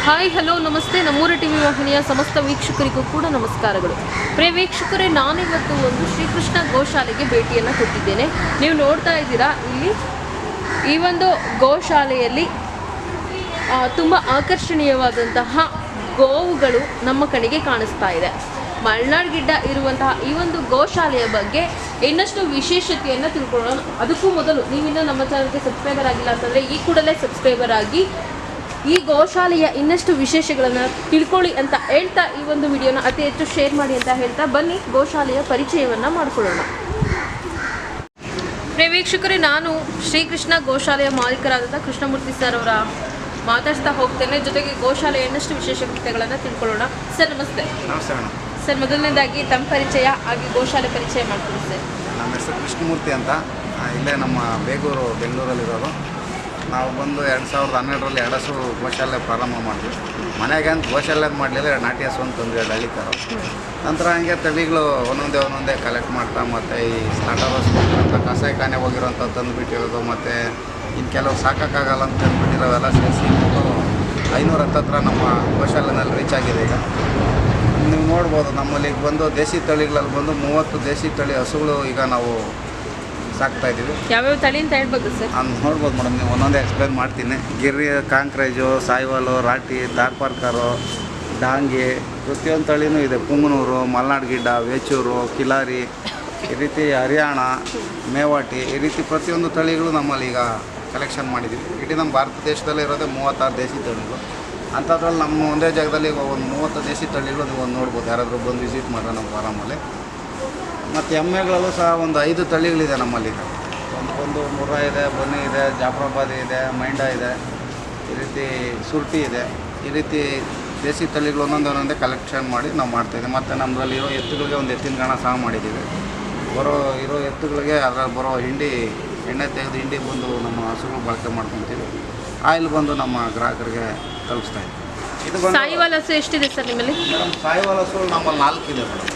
Hi hello ನಮಸ್ತೆ. ನಮ್ಮೂರ TV ವಾಹಿನಿಯ ಸಮಸ್ತ ವೀಕ್ಷಕರಿಗೂ ಕೂಡ ನಮಸ್ಕಾರಗಳು. ಪ್ರಿಯ ವೀಕ್ಷಕರೇ, ನಾನಿವತ್ತು ಒಂದು ಶ್ರೀಕೃಷ್ಣ ಗೋಶಾಲೆಗೆ ಭೇಟಿಯನ್ನು ಕೊಟ್ಟಿದ್ದೇನೆ. ನೀವು ನೋಡ್ತಾ ಇದ್ದೀರಾ, ಇಲ್ಲಿ ಈ ಒಂದು ಗೋಶಾಲೆಯಲ್ಲಿ ತುಂಬ ಆಕರ್ಷಣೀಯವಾದಂತಹ ಗೋವುಗಳು ನಮ್ಮ ಕಣ್ಣಿಗೆ ಕಾಣಿಸ್ತಾ ಇದೆ. ಮಲ್ನಾಡ್ ಗಿಡ್ಡ ಇರುವಂತಹ ಈ ಒಂದು ಗೋಶಾಲೆಯ ಬಗ್ಗೆ ಇನ್ನಷ್ಟು ವಿಶೇಷತೆಯನ್ನು ತಿಳ್ಕೊಳ್ಳೋಣ. ಅದಕ್ಕೂ ಮೊದಲು ನೀವಿನ್ನೂ ನಮ್ಮ ಚಾನಲ್ಗೆ ಸಬ್ಸ್ಕ್ರೈಬರ್ ಆಗಿಲ್ಲ ಅಂತಂದರೆ ಈ ಕೂಡಲೇ ಸಬ್ಸ್ಕ್ರೈಬರ್ ಆಗಿ ಈ ಗೋಶಾಲೆಯ ಇನ್ನಷ್ಟು ವಿಶೇಷಗಳನ್ನು ತಿಳ್ಕೊಳ್ಳಿ ಅಂತ ಹೇಳ್ತಾ ಈ ಒಂದು ವಿಡಿಯೋನ ಅತಿ ಹೆಚ್ಚು ಶೇರ್ ಮಾಡಿ ಅಂತ ಹೇಳ್ತಾ ಬನ್ನಿ ಗೋಶಾಲೆಯ ಪರಿಚಯವನ್ನು ಮಾಡಿಕೊಳ್ಳೋಣ. ಪ್ರಿಯ ವೀಕ್ಷಕರೇ, ನಾನು ಶ್ರೀಕೃಷ್ಣ ಗೋಶಾಲೆಯ ಮಾಲೀಕರಾದಂಥ ಕೃಷ್ಣಮೂರ್ತಿ ಸರ್ ಅವರ ಮಾತಾಡ್ತಾ ಹೋಗ್ತೇನೆ. ಜೊತೆಗೆ ಗೋಶಾಲೆಯ ಇನ್ನಷ್ಟು ವಿಶೇಷತೆಗಳನ್ನು ತಿಳ್ಕೊಳ್ಳೋಣ. ಸರ್ ನಮಸ್ತೆ. ನಮಸ್ತೆ ಮೇಡಮ್. ಸರ್, ಮೊದಲನೇದಾಗಿ ತಮ್ಮ ಪರಿಚಯ ಹಾಗೆ ಗೋಶಾಲೆ ಪರಿಚಯ ಮಾಡ್ತೀನಿ ಸರ್. ನಮ್ಮ ಹೆಸರು ಕೃಷ್ಣಮೂರ್ತಿ ಅಂತ, ಇಲ್ಲೇ ನಮ್ಮ ಬೇಗೂರು ಬೆಂಗಳೂರಲ್ಲಿರೋದು. ನಾವು ಬಂದು 2012ರಲ್ಲಿ ಹಸು ಗೋಶಾಲೆ ಪ್ರಾರಂಭ ಮಾಡಿದ್ವಿ. ಮನೆಗೆ ಅಂತ ಗೋಶಾಲೆ ಮಾಡಲಿಲ್ಲ, ನಾಟಿ ಹಸು ಅಂತ ಒಂದು ಹಳ್ಳಿಕರು. ನಂತರ ಹಂಗೆ ತಳಿಗಳು ಒಂದೊಂದೇ ಕಲೆಕ್ಟ್ ಮಾಡ್ತಾ, ಮತ್ತು ಈ ಸ್ಲಾಟರ್ ಹಸು ಅಂತ ಕಸಾಯಿಖಾನೆ ಹೋಗಿರೋಂಥ ತಂದುಬಿಟ್ಟಿರೋದು, ಮತ್ತು ಇನ್ನು ಕೆಲವು ಸಾಕೋಕ್ಕಾಗಲ್ಲ ಅಂತ ತಂದುಬಿಟ್ಟಿರೋವೆಲ್ಲ ಸೇರಿಸಿ 500 ಹತ್ರ ನಮ್ಮ ಗೋಶಾಲೆನಲ್ಲಿ ರೀಚ್ ಆಗಿದೆ. ಈಗ ನೀವು ನೋಡ್ಬೋದು, ನಮ್ಮಲ್ಲಿ ಈಗ ಬಂದು ದೇಸಿ ತಳಿಗಳಲ್ಲಿ ಬಂದು 30 ದೇಸಿ ತಳಿ ಹಸುಗಳು ಈಗ ನಾವು ಸಾಕ್ತಾ ಇದ್ದೀವಿ. ಯಾವ್ಯಾವ ತಳಿ ಅಂತ ಹೇಳ್ಬೋದು ಸರ್? ನೋಡ್ಬೋದು ಮೇಡಮ್, ನೀವು ಒಂದೊಂದೇ ಎಕ್ಸ್ಪ್ಲೇನ್ ಮಾಡ್ತೀನಿ. ಗಿರ್ರಿ, ಕಾಂಕ್ರೇಜು, ಸಾಯಿವಾಲು, ರಾಟಿ, ದಾರ್ಪಾರ್ಕರು, ಡಾಂಗಿ, ಪ್ರತಿಯೊಂದು ತಳಿನೂ ಇದೆ. ಪುಂಗನೂರು, ಮಲ್ನಾಡ್ ಗಿಡ್ಡ, ವೇಚೂರು, ಕಿಲಾರಿ, ಈ ರೀತಿ ಹರಿಯಾಣ, ಮೇವಾಟಿ, ಈ ರೀತಿ ಪ್ರತಿಯೊಂದು ತಳಿಗಳು ನಮ್ಮಲ್ಲಿ ಈಗ ಕಲೆಕ್ಷನ್ ಮಾಡಿದ್ದೀವಿ. ಇಡೀ ನಮ್ಮ ಭಾರತ ದೇಶದಲ್ಲೇ ಇರೋದೇ 36 ದೇಸಿ ತಳಿಗಳು. ಅಂಥದ್ರಲ್ಲಿ ನಮ್ಮ ಒಂದೇ ಜಾಗದಲ್ಲಿ ಒಂದು 30 ದೇಸಿ ತಳಿಗಳು ನೀವು ಒಂದು ನೋಡ್ಬೋದು. ಯಾರಾದರೂ ಬಂದು ವಿಸಿಟ್ ಮಾಡ್ರೆ ನಮ್ಮ ಫಾರಮಲ್ಲಿ. ಮತ್ತು ಎಮ್ಮೆಗಳಲ್ಲೂ ಸಹ ಒಂದು 5 ತಳಿಗಳಿದೆ ನಮ್ಮಲ್ಲಿ. ಒಂದು ಮುರ್ರಾ ಇದೆ, ಬನ್ನಿ ಇದೆ, ಜಾಫ್ರಾಬಾದಿ ಇದೆ, ಮೈಂಡ ಇದೆ, ಈ ರೀತಿ ಸುರ್ಟಿ ಇದೆ. ಈ ರೀತಿ ದೇಸಿ ತಳಿಗಳು ಒಂದೊಂದೇ ಕಲೆಕ್ಷನ್ ಮಾಡಿ ನಾವು ಮಾಡ್ತಾಯಿದ್ದೀವಿ. ಮತ್ತು ನಮ್ಮಲ್ಲಿ ಇರೋ ಎತ್ತುಗಳಿಗೆ ಒಂದು ಎತ್ತಿನ ಗಾಣ ಸಹ ಮಾಡಿದ್ದೀವಿ. ಇರೋ ಎತ್ತುಗಳಿಗೆ ಅದರಲ್ಲಿ ಬರೋ ಎಣ್ಣೆ ತೆಗೆದು ಹಿಂಡಿ ಬಂದು ನಮ್ಮ ಹಸುಗಳು ಬಳಕೆ ಮಾಡ್ಕೊತೀವಿ. ಆಯಿಲ್ ಬಂದು ನಮ್ಮ ಗ್ರಾಹಕರಿಗೆ ತಲುಪಿಸ್ತಾ ಇದ್ದೀವಿ. ಇದು ಬಂದು ಸಾಯಿವಾಲ್ ಹಸು ಎಷ್ಟಿದೆ ಸರ್ ನಿಮ್ಮಲ್ಲಿ? ಮೇಡಮ್, ಸಾಯಿವಾಲ್ ಹಸು ನಮ್ಮಲ್ಲಿ 4 ಇದೆ ಮೇಡಮ್.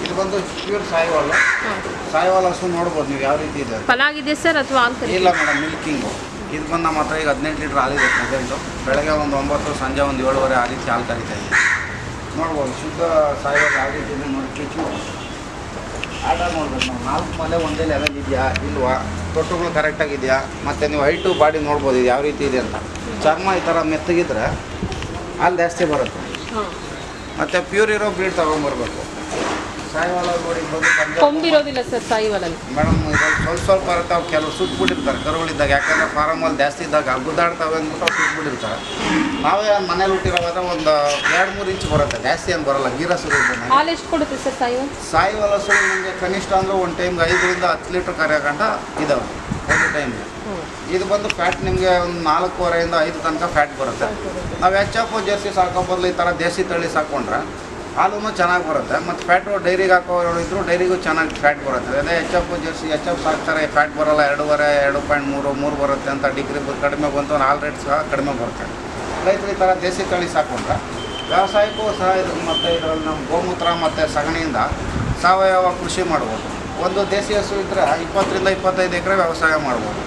ಇದು ಬಂದು ಪ್ಯೂರ್ ಸಾಯಿವಾಲ್ ಹಸು ನೋಡ್ಬೋದು ನೀವು ಯಾವ ರೀತಿ ಇದೆ. ಫಲಾಗಿದೆ ಸರ್ ಅಥವಾ ಹಾಲು? ಇಲ್ಲ ಮೇಡಮ್, ಮಿಲ್ಕಿಂಗು. ಇದು ಬಂದು ನಮ್ಮ ಹತ್ರ ಈಗ 18 ಲೀಟ್ರ್ ಹಾಲಿದೆ ಪ್ರೆಸೆಂಟು. ಬೆಳಗ್ಗೆ ಒಂದು 9, ಸಂಜೆ ಒಂದು 7:30 ಆ ರೀತಿ ಹಾಲು ಕರಿತಾ ಇದೆ. ನೋಡ್ಬೋದು, ಶುದ್ಧ ಸಾಯಿವಾಲ್ ಯಾವ ರೀತಿ ಇದೆ ನೋಡಿ. ಕಿಚ್ಚು ಆರ್ಡರ್ ನೋಡ್ಬೇಕು ನಾವು. 4 ಮಲೆ ಒಂದೇ ಲೆವೆಲ್ ಇದೆಯಾ ಇಲ್ವಾ, ತೊಟ್ಟುಗಳು ಕರೆಕ್ಟಾಗಿದೆಯಾ, ಮತ್ತು ನೀವು ಹೈಟು ಬಾಡಿ ನೋಡ್ಬೋದು ಇದು ಯಾವ ರೀತಿ ಇದೆ ಅಂತ. ಚರ್ಮ ಈ ಥರ ಮೆತ್ತಗಿದ್ರೆ ಹಾಲು ಜಾಸ್ತಿ ಬರುತ್ತೆ. ಮತ್ತು ಪ್ಯೂರ್ ಇರೋ ಬ್ರೀಡ್ ತೊಗೊಂಬರ್ಬೇಕು. ಸಾಯಿವಾಲ ನೋಡಿ ಬಂದು ಕೊಂಬಿರೋದಿಲ್ಲ ಸರ್ ಸಾಯಿವಾಲಲ್ಲಿ ಮೇಡಮ್. ಇದ್ರಲ್ಲಿ ಸ್ವಲ್ಪ ಇರುತ್ತೆ. ಅವ್ರು ಕೆಲವು ಸುತ್ತಬಿಟ್ಟಿರ್ತಾರೆ ಕರುಗಳಿದ್ದಾಗ. ಯಾಕಂದರೆ ಫಾರಮಲ್ಲಿ ಜಾಸ್ತಿ ಇದ್ದಾಗ ಗುದ್ದಾಡ್ತಾವೆ ಅಂದ್ಬಿಟ್ಟು ಅವ್ರು ಸುತ್ತಬಿಟ್ಟಿರ್ತಾರೆ. ನಾವೇ ಮನೇಲಿ ಹುಟ್ಟಿರೋವಾಗ ಒಂದು 2-3 ಇಂಚ್ ಬರುತ್ತೆ, ಜಾಸ್ತಿ ಏನು ಬರೋಲ್ಲ. ಗೀರಸು ಹಾಲು ಎಷ್ಟು ಕೊಡುತ್ತೆ ಸರ್ ಸಾಯಿವಾಲ ಹಸು ನಿಮಗೆ ಕನಿಷ್ಠ ಅಂದರೆ ಒಂದು ಟೈಮ್ಗೆ 5ರಿಂದ 10 ಲೀಟ್ರ್ ಕರೆಯೋಗಂಟ ಇದಾವೆ ಒಂದು ಟೈಮ್ಗೆ. ಇದು ಬಂದು ಫ್ಯಾಟ್ ನಿಮಗೆ ಒಂದು 4.25ರಿಂದ 5 ತನಕ ಫ್ಯಾಟ್ ಬರುತ್ತೆ. ನಾವು ಎಚ್.ಎಫ್ ಜರ್ಸಿ ಸಾಕೋ ಬದಲು ಈ ಥರ ದೇಸಿ ತಳಿ ಸಾಕೊಂಡ್ರೆ ಹಾಲೂ ಚೆನ್ನಾಗಿ ಬರುತ್ತೆ. ಮತ್ತು ಫ್ಯಾಟು ಡೈರಿಗೆ ಹಾಕೋರು ಇದ್ದರೂ ಡೈರಿಗೂ ಚೆನ್ನಾಗಿ ಫ್ಯಾಟ್ ಬರುತ್ತೆ. ಅದೇ ಎಚ್.ಎಫ್ ಜರ್ಸಿ ಸಾಕ್ತಾರೆ, ಫ್ಯಾಟ್ ಬರೋಲ್ಲ, 2.5, 2.3 ಬರುತ್ತೆ ಅಂತ ಡಿಗ್ರಿ ಕಡಿಮೆ ಬಂತು. ಹಾಲು ರೇಟ್ ಸಹ ಕಡಿಮೆ ಬರುತ್ತೆ. ರೈತರು ಈ ಥರ ದೇಸಿ ತಳಿ ಸಾಕೊಂಡ್ರೆ ವ್ಯವಸಾಯಕ್ಕೂ ಸಹ ಇದು. ಮತ್ತು ಇದರಲ್ಲಿ ನಮ್ಮ ಗೋಮೂತ್ರ ಮತ್ತು ಸಗಣಿಯಿಂದ ಸಾವಯವ ಕೃಷಿ ಮಾಡ್ಬೋದು. ಒಂದು ದೇಸಿ ಹಸು ಇದ್ದರೆ 20ರಿಂದ 25 ಎಕರೆ ವ್ಯವಸಾಯ ಮಾಡ್ಬೋದು.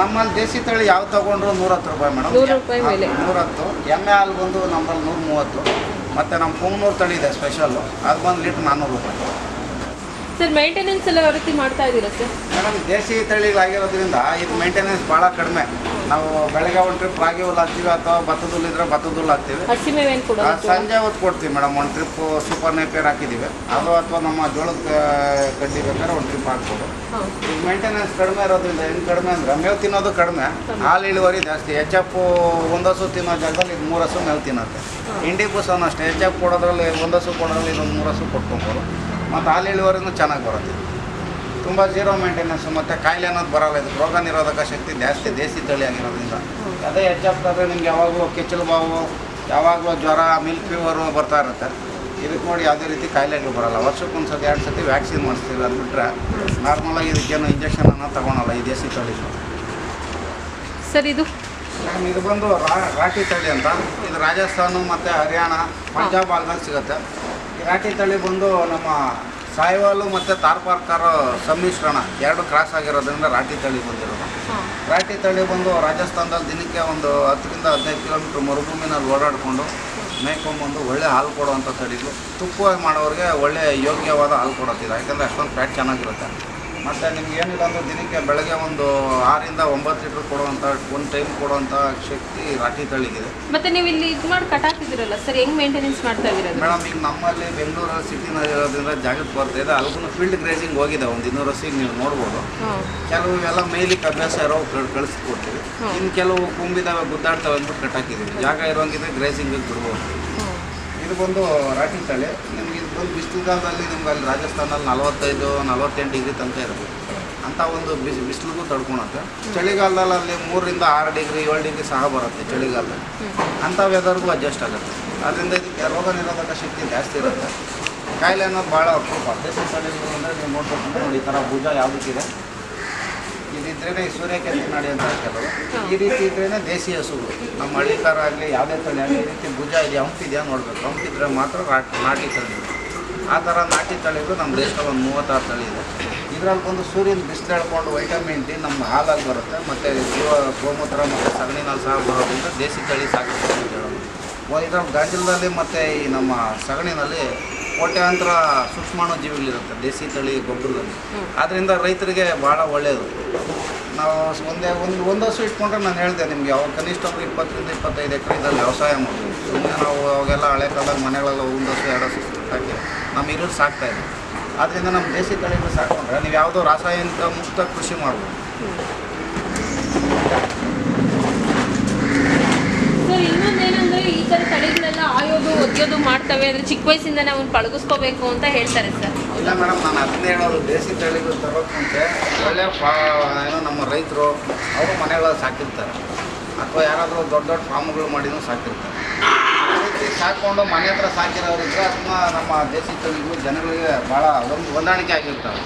ನಮ್ಮಲ್ಲಿ ದೇಸಿ ತಳಿ ಯಾವ ತೊಗೊಂಡ್ರು 110 ರೂಪಾಯಿ ಮೇಡಮ್. 110. ಎಮ್ಮೆ ಹಾಲು ಬಂದು ನಮ್ಮಲ್ಲಿ 130. ಮತ್ತು ನಮ್ಮ ಪುಂಗನೂರು ತಳಿ ಇದೆ ಸ್ಪೆಷಲ್ಲು, ಅದು ಬಂದು ಲೀಟ್ರ್ 400 ರೂಪಾಯಿ. ಸರ್ ಮೇಂಟೆನೆನ್ಸ್ ಎಲ್ಲ ಯಾವ ರೀತಿ ಮಾಡ್ತಾ ಇದ್ದೀರಾ ಸರ್? ಮೇಡಮ್, ದೇಸಿ ತಳಿಗಳಾಗಿರೋದ್ರಿಂದ ಇದು ಮೇಂಟೆನೆನ್ಸ್ ಭಾಳ ಕಡಿಮೆ. ನಾವು ಬೆಳಗ್ಗೆ ಒಂದು ಟ್ರಿಪ್ ರಾಗಿ ಹುಲ್ಲು ಹಾಕ್ತೀವಿ, ಅಥವಾ ಭತ್ತದ ಹುಲ್ಲು ಇದ್ದರೆ ಭತ್ತದ ಹುಲ್ಲು ಹಾಕ್ತೀವಿ. ಸಂಜೆ ಹೊತ್ತು ಕೊಡ್ತೀವಿ ಮೇಡಮ್. ಒಂದು ಟ್ರಿಪ್ಪು ಸೂಪರ್ ನೇಪಿಯರ್ ಹಾಕಿದ್ದೀವಿ, ಅದು ಅಥವಾ ನಮ್ಮ ಜೋಳದ ಕಡ್ಡಿ ಬೇಕಾದ್ರೆ ಒಂದು ಟ್ರಿಪ್ ಹಾಕ್ಬೋದು. ಈಗ ಮೇಂಟೆನೆನ್ಸ್ ಕಡಿಮೆ ಇರೋದ್ರಿಂದ ಏನು ಕಡಿಮೆ ಅಂದರೆ ಮೇವು ತಿನ್ನೋದು ಕಡಿಮೆ, ಹಾಲು ಇಳುವರಿ ಜಾಸ್ತಿ. ಎಚ್.ಎಫ್ ಒಂದು ಹಸು ತಿನ್ನೋ ಜಾಗದಲ್ಲಿ ಇದು 3 ಹಸು ಮೇವು ತಿನ್ನುತ್ತೆ. ಇಂಡಿ ಬೂಸನ್ನು ಅಷ್ಟೇ, ಎಚ್.ಎಫ್ ಕೊಡೋದ್ರಲ್ಲಿ 1 ಹಸು ಕೊಡೋದ್ರಲ್ಲಿ ಇದೊಂದು 3 ಹಸು ಕೊಟ್ಕೊಬೋದು. ಮತ್ತು ಹಾಲು ಇಳುವರಿನೂ ಚೆನ್ನಾಗಿ ಬರುತ್ತೆ. ತುಂಬ ಜೀರೋ ಮೇಂಟೆನೆನ್ಸು, ಮತ್ತು ಕಾಯಿಲೆ ಅನ್ನೋದು ಬರೋಲ್ಲ. ಇದು ರೋಗ ನಿರೋಧಕ ಶಕ್ತಿ ಜಾಸ್ತಿ ದೇಸಿ ತಳಿ ಆಗಿರೋದ್ರಿಂದ. ಅದೇ ಎಚ್.ಎಫ್ ಆದರೆ ನಿಮ್ಗೆ ಯಾವಾಗಲೂ ಕೆಚ್ಚಲು ಬಾವು, ಯಾವಾಗಲೂ ಜ್ವರ, ಮಿಲ್ಕ್ ಫೀವರು ಬರ್ತಾ ಇರುತ್ತೆ. ಇದಕ್ಕೆ ನೋಡಿ ಯಾವುದೇ ರೀತಿ ಕಾಯಿಲೆಗಳು ಬರೋಲ್ಲ. ವರ್ಷಕ್ಕೊಂದು ಸತಿ 2 ಸತಿ ವ್ಯಾಕ್ಸಿನ್ ಮಾಡಿಸ್ತೀವಿ. ಅದು ಬಿಟ್ಟರೆ ನಾರ್ಮಲಾಗಿ ಇದಕ್ಕೇನು ಇಂಜೆಕ್ಷನ್ ಅನ್ನೋ ತೊಗೊಳಲ್ಲ ಈ ದೇಸಿ ತಳಿಗಳು. ಸರ್ ಇದು ಬಂದು ರಾಟಿ ತಳಿ ಅಂತ. ಇದು ರಾಜಸ್ಥಾನ ಮತ್ತು ಹರಿಯಾಣ, ಪಂಜಾಬ್ ಭಾಗದಲ್ಲಿ ಸಿಗುತ್ತೆ. ಈ ರಾಟಿ ತಳಿ ಬಂದು ನಮ್ಮ ಸಾಯಿವಾಲು ಮತ್ತು ತಾರ್ಪಾರ್ಕರ್ ಸಮ್ಮಿಶ್ರಣ ಎರಡು ಕ್ರಾಸ್ ಆಗಿರೋದ್ರಿಂದ ರಾಟಿ ತಳಿ ಬಂದಿರೋದು. ರಾಟಿ ತಳಿ ಬಂದು ರಾಜಸ್ಥಾನದಲ್ಲಿ ದಿನಕ್ಕೆ ಒಂದು 10ರಿಂದ 15 ಕಿಲೋಮೀಟ್ರ್ ಮರುಭೂಮಿನಲ್ಲಿ ಓಡಾಡಿಕೊಂಡು ಮೇಯ್ಕೊಂಬಂದು ಒಳ್ಳೆ ಹಾಲು ಕೊಡುವಂಥ ತಳಿಗಳು. ತುಪ್ಪವಾಗಿ ಮಾಡೋರಿಗೆ ಒಳ್ಳೆ ಯೋಗ್ಯವಾದ ಹಾಲು ಕೊಡುತ್ತಿದೆ, ಯಾಕಂದರೆ ಅಷ್ಟೊಂದು ಫ್ಯಾಟ್ ಚೆನ್ನಾಗಿರುತ್ತೆ. ಮತ್ತು ನಿಮ್ಗೆ ಏನಿಲ್ಲ ಅಂದ್ರೆ ದಿನಕ್ಕೆ ಬೆಳಗ್ಗೆ ಒಂದು 6ರಿಂದ 9 ಲೀಟ್ರ್ ಕೊಡುವಂಥ ಒಂದು ಟೈಮ್ ಕೊಡುವಂಥ ಶಕ್ತಿ ರಾಟಿ ತಳಿಗಿದೆ. ಮತ್ತು ನೀವು ಇಲ್ಲಿ ಇದು ಮಾಡಿ ಕಟಾಕ್ತಿದ್ದೀರಲ್ಲ ಸರ್, ಹೆಂಗೆ ಮೇಂಟೆನೆನ್ಸ್ ಮಾಡ್ತಾ ಇದ್ದೀರಾ ಮೇಡಮ್? ಈಗ ನಮ್ಮಲ್ಲಿ ಬೆಂಗಳೂರಲ್ಲಿ ಸಿಟಿನಲ್ಲಿ ಇರೋದ್ರಿಂದ ಜಾಗಕ್ಕೆ ಬರ್ತಾಯಿದೆ. ಅಲ್ಗೂ ಫೀಲ್ಡ್ ಗ್ರೇಸಿಂಗ್ ಹೋಗಿದೆ ಒಂದು 200 ಹಸಿಗೆ ನೀವು ನೋಡ್ಬೋದು. ಕೆಲವು ಎಲ್ಲ ಮೇಯ್ಲಿಕ್ಕೆ ಅಭ್ಯಾಸ ಇರೋ ಕಳಿಸ್ಕೊಡ್ತೀವಿ. ಇನ್ನು ಕೆಲವು ಕುಂಬಿದಾವೆ ಗುದ್ದಾಡ್ತಾವೆ ಅಂದ್ಬಿಟ್ಟು ಕಟ್ಟಾಕಿದ್ದೀವಿ. ಜಾಗ ಇರೋಂಗಿದ್ರೆ ಗ್ರೇಸಿಂಗಿಗೆ ಬಿಡ್ಬೋದು. ಇದು ಬಂದು ರಾಟಿ ತಳಿ. ನಿಮ್ಗೆ ಇದು ಬಂದು ಬಿಸಿಲುಗಾಲದಲ್ಲಿ ನಿಮ್ಗೆ ಅಲ್ಲಿ ರಾಜಸ್ಥಾನಲ್ಲಿ 45-48 ಡಿಗ್ರಿ ತನಕ ಇರುತ್ತೆ. ಅಂಥ ಒಂದು ಬಿಸಿಲಿಗೂ ತಡ್ಕೊಳುತ್ತೆ. ಚಳಿಗಾಲದಲ್ಲಿ ಅಲ್ಲಿ 3ರಿಂದ 6 ಡಿಗ್ರಿ 7 ಡಿಗ್ರಿ ಸಹ ಬರುತ್ತೆ ಚಳಿಗಾಲದಲ್ಲಿ. ಅಂಥ ವೆದರ್ಗೂ ಅಡ್ಜಸ್ಟ್ ಆಗುತ್ತೆ. ಅದರಿಂದ ಇದಕ್ಕೆ ರೋಗ ನಿರೋಧಕ ಶಕ್ತಿ ಜಾಸ್ತಿ ಇರುತ್ತೆ. ಕಾಯಿಲೆ ಅನ್ನೋದು ಭಾಳ ಅಪರೂಪ. ದೇಸಿ ತಳಿಗಳು ಅಂದರೆ ನೀವು ನೋಡ್ಬೇಕು ನೋಡಿ, ಈ ಥರ ಭುಜ ಯಾವುದಕ್ಕಿದೆ, ಇದಿದ್ರೇ ಈ ಸೂರ್ಯಕಾಂತಿ ನಾಡಿ ಅಂತ ಕೆಲವು. ಈ ರೀತಿ ಇದ್ರೇ ದೇಸಿ ಹಸುಗಳು. ನಮ್ಮ ಹಳ್ಳಿಕಾರ ಆಗಲಿ ಯಾವುದೇ ತಳಿ ಆಗಲಿ ಈ ರೀತಿ ಭುಜ ಇದೆಯಾ ಹಂಪಿದೆಯಾ ನೋಡಬೇಕು. ಹಂಪಿದ್ರೆ ಮಾತ್ರ ನಾಟಿ ತಳಿ. ಆ ಥರ ನಾಟಿ ತಳಿಗಳು ನಮ್ಮ ದೇಶದಲ್ಲಿ ಒಂದು 36 ತಳಿ ಇದೆ. ಇದರಲ್ಲಿ ಬಂದು ಸೂರ್ಯನ ಬಿಸಿಲು ಹೇಳ್ಕೊಂಡು ವೈಟಮಿನ್ ಡಿ ನಮ್ಮ ಹಾಲಾಗಿ ಬರುತ್ತೆ. ಮತ್ತು ಜೀವ ಗೋಮೂತ್ರ ಮತ್ತು ಸಗಣಿನಲ್ಲಿ ಸಹ ಬರೋದ್ರಿಂದ ದೇಸಿ ತಳಿ ಸಾಕಬೇಕು ಅಂತ ಹೇಳೋದು. ಇದರಲ್ಲಿ ಗಾಂಜಲದಲ್ಲಿ ಮತ್ತು ಈ ನಮ್ಮ ಸಗಣಿನಲ್ಲಿ ಕೋಟ್ಯಾಂತರ ಸೂಕ್ಷ್ಮಾಣು ಜೀವಿಗಳಿರುತ್ತೆ ದೇಸಿ ತಳಿ ಗೊಬ್ಬರದಲ್ಲಿ. ಆದ್ದರಿಂದ ರೈತರಿಗೆ ಭಾಳ ಒಳ್ಳೆಯದು. ನಾವು ಒಂದು ಹಸು ಇಟ್ಕೊಂಡ್ರೆ ನಾನು ಹೇಳಿದೆ ನಿಮಗೆ, ಅವಾಗ ಕನಿಷ್ಠ ಒಂದು 20ರಿಂದ 25 ಎಕರೆ ಇದರಲ್ಲಿ ವ್ಯವಸಾಯ ಮಾಡ್ತೀವಿ. ಸುಮ್ಮನೆ ನಾವು ಅವಾಗೆಲ್ಲ ಹಳೆ ಕಾಲದಾಗ ಮನೆಗಳೆಲ್ಲ 1 ಹಸು 2 ಹಸು ಹಾಕಿ ನಮ್ಮ ಹಿರಿಯರು ಸಾಕ್ತಾಯಿದ್ವಿ. ಆದ್ದರಿಂದ ನಮ್ಮ ದೇಸಿ ತಳಿಗಳು ಸಾಕೊಂಡ್ರೆ ನೀವು ಯಾವುದೋ ರಾಸಾಯನಿಕ ಮುಕ್ತ ಕೃಷಿ ಮಾಡ್ಬೋದು. ಸರ್ ಇನ್ನೊಂದೇನಂದ್ರೆ ಈ ಥರ ತಳಿಗಳೆಲ್ಲ ಆಯೋದು ಒದ್ಯೋದು ಮಾಡ್ತವೆ ಅಂದರೆ ಚಿಕ್ಕ ವಯಸ್ಸಿಂದನೇ ಅವ್ನು ಪಳಗಿಸ್ಕೋಬೇಕು ಅಂತ ಹೇಳ್ತಾರೆ ಸರ್. ಇಲ್ಲ ಮೇಡಮ್, ನಾನು ಅದನ್ನೇ ಹೇಳೋದು. ದೇಸಿ ತಳಿಗಳು ತರೋಕ್ಕೆ ಮುಂಚೆ ಒಳ್ಳೆ ಏನೋ ನಮ್ಮ ರೈತರು ಅವರು ಮನೆಗಳಲ್ಲಿ ಸಾಕಿರ್ತಾರೆ, ಅಥವಾ ಯಾರಾದರೂ ದೊಡ್ಡ ದೊಡ್ಡ ಫಾರ್ಮ್ಗಳು ಮಾಡಿನೂ ಸಾಕಿರ್ತಾರೆ. ಆ ರೀತಿ ಸಾಕ್ಕೊಂಡು ಮನೆ ಹತ್ರ ಸಾಕಿರೋರಿದ್ರೆ ಅದನ್ನ ನಮ್ಮ ದೇಸಿ ತಳಿಗಳು ಜನಗಳಿಗೆ ಭಾಳ ಹೊಂದಾಣಿಕೆ ಆಗಿರ್ತಾವೆ.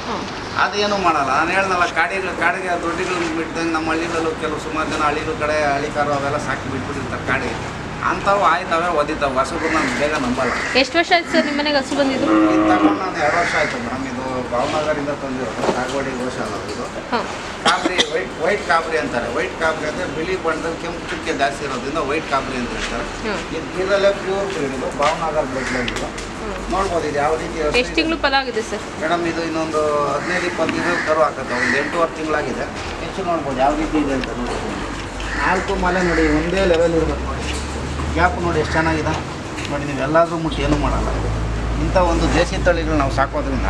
ಅದೇನು ಮಾಡಲ್ಲ. ನಾನು ಹೇಳ್ದಲ್ಲ, ಕಾಡಿಗೆ ದೊಡ್ಡಗಳು ಬಿಟ್ಟಂಗೆ ನಮ್ಮ ಹಳ್ಳಿಗಳಲ್ಲೂ ಕೆಲವು ಸುಮಾರು ಜನ ಹಳ್ಳಿಗಳ ಕಡೆ ಹಳ್ಳಿಕಾರು ಅವೆಲ್ಲ ಸಾಕಿ ಬಿಟ್ಬಿಟ್ಟಿರ್ತಾರೆ ಕಾಡಿಗೆ. ಅಂಥವು ಆಯ್ತವೆ ಒದಿತಾವೆ. ಹಸುಗಳು ನಾನು ಬೇಗ ನಂಬಲ್ಲ. ಎಷ್ಟು ವರ್ಷ ಆಯ್ತು ಸರ್ ನಿಮ್ಮ ಮನೆಗೆ ಹಸು ಬಂದಿದ್ದು? ಇದು ತಗೊಂಡು ನಾನು 2 ವರ್ಷ ಆಯಿತು ಮೇಡಮ್. ಇದು ಭಾವನಗರಿಂದ ತಂದಿರೋದು, ಸಾಗವಾಡಿ ಗೋಶಾಲ. ಇದು ಕಾಬ್ರಿ, ವೈಟ್ ಕಾಬ್ರಿ ಅಂತಾರೆ. ವೈಟ್ ಕಾಬ್ರಿ ಅಂದರೆ ಬಿಳಿ ಬಣ್ಣದಲ್ಲಿ ಕೆಂಪು ಚುಕ್ಕೆ ಜಾಸ್ತಿ ಇರೋದ್ರಿಂದ ವೈಟ್ ಕಾಬ್ರಿ ಅಂತ ಹೇಳ್ತಾರೆ. ಇದು ಇದರಲ್ಲೇ ಪ್ಯೂರ್ ಬ್ರೀಡ್. ಇದು ಭಾವನಗರ ಬ್ಲಡ್. ನೋಡ್ಬೋದು ಇದು ಯಾವ ರೀತಿ. ಎಷ್ಟು ತಿಂಗಳು ಫಲ ಆಗಿದೆ ಸರ್ ಮೇಡಮ್? ಇದು ಇನ್ನೊಂದು 15-20 ತಿಂಗಳು ಕರು ಹಾಕತ್ತೆ. ಒಂದು 8-10 ತಿಂಗಳಾಗಿದೆ. ಹೆಚ್ಚು ನೋಡ್ಬೋದು ಯಾವ ರೀತಿ ಇದೆ ಅಂತ ನೋಡ್ಬೋದು. 4 ಮಲೆ ನೋಡಿ ಒಂದೇ ಲೆವೆಲ್ ಇರಬೇಕು ನೋಡಿ. ಗ್ಯಾಪ್ ನೋಡಿ ಎಷ್ಟು ಚೆನ್ನಾಗಿದೆ ನೋಡಿ. ನೀವು ಎಲ್ಲಾದರೂ ಮುಟ್ಟಿ ಏನೂ ಮಾಡಲ್ಲ. ಇಂಥ ಒಂದು ದೇಸಿ ತಳಿಗಳು ನಾವು ಸಾಕೋದ್ರಿಂದ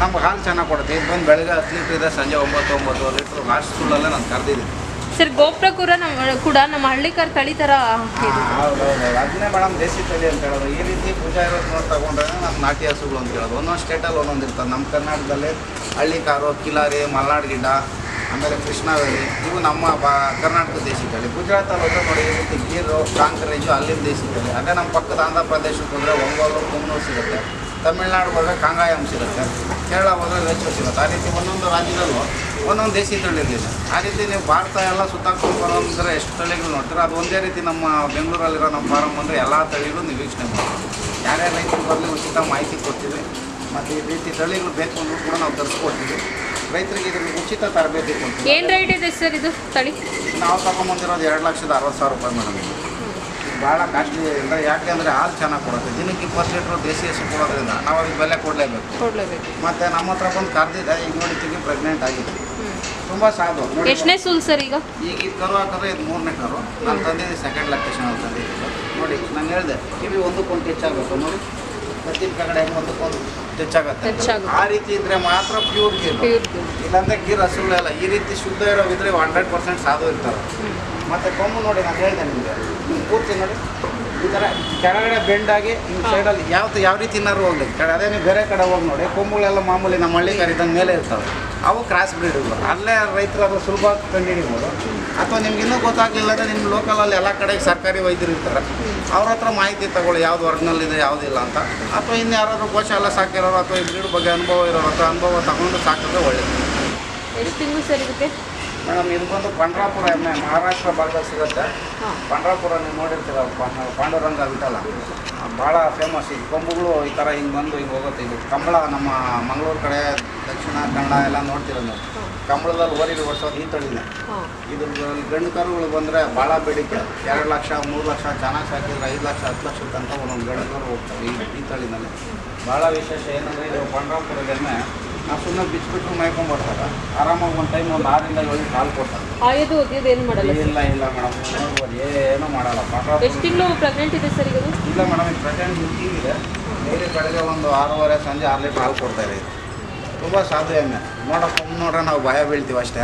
ನಮ್ಗೆ ಹಾಲು ಚೆನ್ನಾಗಿ ಕೊಡುತ್ತೆ. ಇದು ಬಂದು ಬೆಳಗ್ಗೆ 10 ಲೀಟ್ರ್ ಇದೆ, ಸಂಜೆ 9-9 ಲೀಟ್ರ್ ಲಾಸ್ಟ್ ಸ್ಕೂಲಲ್ಲೇ ನಾನು ಕರೆದಿದ್ದೀನಿ ಸರ್. ಗೋಪುರ ಕೂಡ ನಮ್ಮ ಹಳ್ಳಿಕಾರ ತಳಿ ಥರ. ಹೌದೌದು, ಅದನ್ನೇ ಮೇಡಮ್ ದೇಸಿ ತಳಿ ಅಂತ ಹೇಳೋದು. ಈ ರೀತಿ ಭುಜ ಇರೋದು ನೋಡಿ ತಗೊಂಡ್ರೆ ನಮ್ಮ ನಾಟಿ ಹಸುಗಳು ಅಂತ ಹೇಳೋದು. ಒಂದೊಂದು ಸ್ಟೇಟಲ್ಲಿ ಒಂದೊಂದು ಇರ್ತದೆ. ನಮ್ಮ ಕರ್ನಾಟಕದಲ್ಲಿ ಹಳ್ಳಿಕಾರು, ಕಿಲಾರಿ, ಮಲ್ನಾಡ್ ಗಿಡ್ಡ, ಆಮೇಲೆ ಕೃಷ್ಣವೇರಿ, ಇವು ನಮ್ಮ ಕರ್ನಾಟಕ ದೇಸಿ ತಳಿ. ಗುಜರಾತಲ್ಲಿ ಹೋದ್ರೆ ನೋಡಿ ಈ ರೀತಿ ಗೀರು, ಕಾಂಕ್ರೇಜು ಅಲ್ಲಿನ ದೇಸಿ ತಳಿ. ಅದೇ ನಮ್ಮ ಪಕ್ಕದ ಆಂಧ್ರ ಪ್ರದೇಶಕ್ಕೆ ಹೋದರೆ ಒಂಗೋಲು, ಕುಮ್ನೂರು ಸಿಗುತ್ತೆ. ತಮಿಳ್ನಾಡು ಹೋದರೆ ಕಾಂಗಾಯಂ ಸಿಗುತ್ತೆ. ಕೇರಳ ಹೋದರೆ ವೇಚೂರು ಸಿಗುತ್ತೆ. ಆ ರೀತಿ ಒಂದೊಂದು ರಾಜ್ಯದಲ್ಲೂ ಒಂದೊಂದು ದೇಸಿ ತಳಿ ಇರಲಿಲ್ಲ. ಆ ರೀತಿ ನೀವು ಭಾರತ ಎಲ್ಲ ಸುತ್ತಾಕೊಂಡು ಬರೋಂದ್ರೆ ಎಷ್ಟು ತಳಿಗಳು ನೋಡ್ತಾರೆ. ಅದು ಒಂದೇ ರೀತಿ ನಮ್ಮ ಬೆಂಗಳೂರಲ್ಲಿರೋ ನಮ್ಮ ಫಾರಮ್ ಅಂದರೆ ಎಲ್ಲ ತಳಿಗಳು ನೀವು ವೀಕ್ಷಣೆ ಮಾಡ್ತೀವಿ. ಯಾರ್ಯಾರು ರೈತರು ಬರಲಿ ಉಚಿತ ಮಾಹಿತಿ ಕೊಡ್ತೀವಿ. ಮತ್ತು ಈ ರೀತಿ ತಳಿಗಳು ಬೇಕು ಅಂದರೂ ಕೂಡ ನಾವು ತರಿಸ್ಕೊಡ್ತೀವಿ. ರೈತರಿಗೆ ಇದರಲ್ಲಿ ಉಚಿತ ತರಬೇತಿ ಕೊಡ್ತೀವಿ. ಏನು ರೇಟ್ ಇದೆ ಸರ್ ಇದು ತಳಿ? ನಾವು ತಗೊಂಬಂದಿರೋದು 2,60,000 ರೂಪಾಯಿ ಮೇಡಮ್. ಇದು ಭಾಳ ಕಾಸ್ಟ್ಲಿ ಇಲ್ಲ. ಯಾಕೆ ಅಂದರೆ ಹಾಲು ಚೆನ್ನಾಗಿ ಕೊಡುತ್ತೆ. ದಿನಕ್ಕೆ 20 ಲೀಟ್ರ್ ದೇಸಿ ಹಸು ಕೊಡೋದ್ರಿಂದ ನಾವು ಅದಕ್ಕೆ ಬೆಲೆ ಕೊಡಲೇಬೇಕು. ಮತ್ತು ನಮ್ಮ ಹತ್ರ ಬಂದು ಕರೆದಿದೆ. ಈಗ ನೋಡಿ ತಿಂಗಿ ಪ್ರೆಗ್ನೆಂಟ್ ಆಗಿದೆ. ತುಂಬ ಸಾಧು. ಎಷ್ಟನೇ ಸೂಲ್ ಸರ್ ಈಗ? ಈಗ ಇದು ಕರು ಹಾಕಿದ್ರೆ ಇದು 3ನೇ ಕರು. ನಾನು ತಂದಿದ್ದು ಸೆಕೆಂಡ್ ಲೊಕೇಶನ್ ಅಂತ ತಂದಿದ್ದು. ನೋಡಿ ನಾನು ಹೇಳಿದೆ ಕಿವಿ ಒಂದಕ್ಕೊಂದು ಹೆಚ್ಚಾಗುತ್ತೆ ನೋಡಿ. ಮತ್ತಿನ ಕಡೆ ಒಂದಕ್ಕೊಂದು ಹೆಚ್ಚಾಗುತ್ತೆ. ಆ ರೀತಿ ಇದ್ದರೆ ಮಾತ್ರ ಪ್ಯೂರ್ ಗೀರ್. ಇಲ್ಲಾಂದರೆ ಗೀರ್ ಹಸುಗಳೆಲ್ಲ ಈ ರೀತಿ ಶುದ್ಧ ಇರೋವಿದ್ರೆ 100% ಸಾಧು ಇರ್ತಾರೆ. ಮತ್ತು ಕೊಂಬು ನೋಡಿ ನಾನು ಹೇಳಿದೆ ನಿಮಗೆ, ಪೂರ್ತಿ ನೋಡಿ ಈ ಥರ ಕೆಳಗಡೆ ಬೆಂಡಾಗಿ ನಿಮ್ಮ ಸೈಡಲ್ಲಿ ಯಾವ ರೀತಿ ಏನಾದ್ರು ಹೋಗ್ಲಿ. ಅದೇ ನೀವು ಬೇರೆ ಕಡೆ ಹೋಗಿ ನೋಡಿ, ಕೊಂಬುಗಳೆಲ್ಲ ಮಾಮೂಲಿ ನಮ್ಮ ಹಳ್ಳಿ ಕರಿದಂಗೆ ಮೇಲೆ ಇರ್ತವೆ. ಅವು ಕ್ರಾಸ್ ಬ್ರೀಡ್ಗಳು. ಅಲ್ಲೇ ರೈತರು ಅದು ಸುಲಭವಾಗಿ ಕಂಡುಹಿಡಿಬೋದು. ಅಥವಾ ನಿಮ್ಗೆ ಇನ್ನೂ ಗೊತ್ತಾಗಲಿಲ್ಲ ಅಂದರೆ ನಿಮ್ಮ ಲೋಕಲಲ್ಲಿ ಎಲ್ಲ ಕಡೆಗೆ ಸರ್ಕಾರಿ ವೈದ್ಯರು ಇರ್ತಾರೆ. ಅವ್ರ ಹತ್ರ ಮಾಹಿತಿ ತಗೊಳ್ಳಿ ಯಾವ್ದು ಒರಿಜಿನಲ್ಲಿದೆ ಯಾವುದಿಲ್ಲ ಅಂತ. ಅಥವಾ ಇನ್ನು ಯಾರಾದರೂ ಗೋಶಾಲ ಸಾಕಿರೋರು ಅಥವಾ ಈ ಬ್ರೀಡ್ ಬಗ್ಗೆ ಅನುಭವ ಇರೋರು ಅಥವಾ ಅನುಭವ ತಗೊಂಡು ಸಾಕಿದ್ರೆ ಒಳ್ಳೆಯದು. ಎಷ್ಟು ತಿಂಗಳು ಸರ್ ಇದಕ್ಕೆ? ಮೇಡಮ್ ಇದು ಬಂದು ಪಂಡ್ರಾಪುರ ಎಮ್ಮೆ, ಮಹಾರಾಷ್ಟ್ರ ಭಾಗದಲ್ಲಿ ಸಿಗುತ್ತೆ. ಪಂಡ್ರಾಪುರ ನೀವು ನೋಡಿರ್ತೀರ, ಪಾಂಡುರಂಗ ವಿಠಲ ಭಾಳ ಫೇಮಸ್. ಈ ಕೊಂಬುಗಳು ಈ ಥರ ಹಿಂಗೆ ಬಂದು ಹಿಂಗೆ ಹೋಗುತ್ತೆ. ಇದು ಕಂಬಳ ನಮ್ಮ ಮಂಗಳೂರು ಕಡೆ, ದಕ್ಷಿಣ ಕನ್ನಡ ಎಲ್ಲ ನೋಡ್ತೀರ ನೀವು. ಕಂಬಳದಲ್ಲಿ ಓರಿ ಓಡಿಸೋದು ಈ ತಳಿನೇ. ಇದು ಗಂಡು ಕರುಗಳು ಬಂದರೆ ಭಾಳ ಬೇಡಿಕೆ, 2 ಲಕ್ಷ 3 ಲಕ್ಷ, ಚೆನ್ನಾಗಿ ಸಾಕಿದ್ರೆ 5 ಲಕ್ಷ 10 ಲಕ್ಷ ತನಕ ಒಂದೊಂದು ಗಂಡು ಕರು ಹೋಗ್ತವೆ ಈ ತಳಿನಲ್ಲಿ. ಭಾಳ ವಿಶೇಷ ಏನಂದರೆ ಇದು ಪಂಡ್ರಾಪುರದ ಎಮ್ಮೆ ನಾವು ಸುಮ್ಮನೆ ಬಿಚ್ಚಿಬಿಟ್ಟು ಮೈಕೊಂಡ್ಬರ್ತಾರೆ. ಆರಾಮಾಗಿ ಒಂದು ಟೈಮ್ ಒಂದು 6 ರಿಂದ 7 ಹಾಲು ಕೊಡ್ತಾರೆ. ಆಯೋದು ಒದ್ಯೋದು ಏನು ಮಾಡಲ್ಲ? ಇಲ್ಲ ಮೇಡಮ್, ಏನೂ ಮಾಡಲ್ಲ. ಪಂಡ್ರಾಪುರ ಎಷ್ಟು ತಿಂಗಳು ಪ್ರೆಗ್ನೆಂಟ್ ಇದೆ ಸರ್ ಈಗ? ಇಲ್ಲ ಮೇಡಮ್, ಇದು ಪ್ರೆಸೆಂಟ್ ಇದೆ. ಡೈಲಿ ಬೆಳಗ್ಗೆ ಒಂದು 6:30 ಸಂಜೆ 6 ಲೀಟ್ರ್ ಹಾಲು ಕೊಡ್ತಾಯಿದೆ. ಇದು ತುಂಬ ಸಾಧು ಎಮ್ಮೆ. ನೋಡ್ರೆ ನಾವು ಭಯ ಬೀಳ್ತೀವಿ ಅಷ್ಟೇ.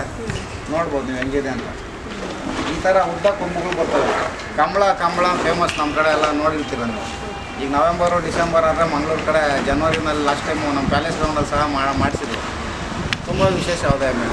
ನೋಡ್ಬೋದು ನೀವು ಹೆಂಗಿದೆ ಅಂತ. ಈ ಥರ ಉದ್ದ ಕೊಂಬುಗಳು ಬರ್ತವೆ. ಕಂಬಳ ಫೇಮಸ್ ನಮ್ಮ ಕಡೆ ಎಲ್ಲ ನೋಡಿರ್ತೀರ ನೀವು. ಈಗ ನವೆಂಬರು ಡಿಸೆಂಬರ್ ಆದರೆ ಮಂಗಳೂರು ಕಡೆ ಜನವರಿನಲ್ಲಿ ಲಾಸ್ಟ್ ಟೈಮು ನಮ್ಮ ಪ್ಯಾಲೇಸ್ ಗ್ರೌಂಡಲ್ಲಿ ಸಹ ಮಾಡಿಸಿದ್ರು. ತುಂಬ ವಿಶೇಷ ಯಾವುದೇ ಎಮ್ಮೆ.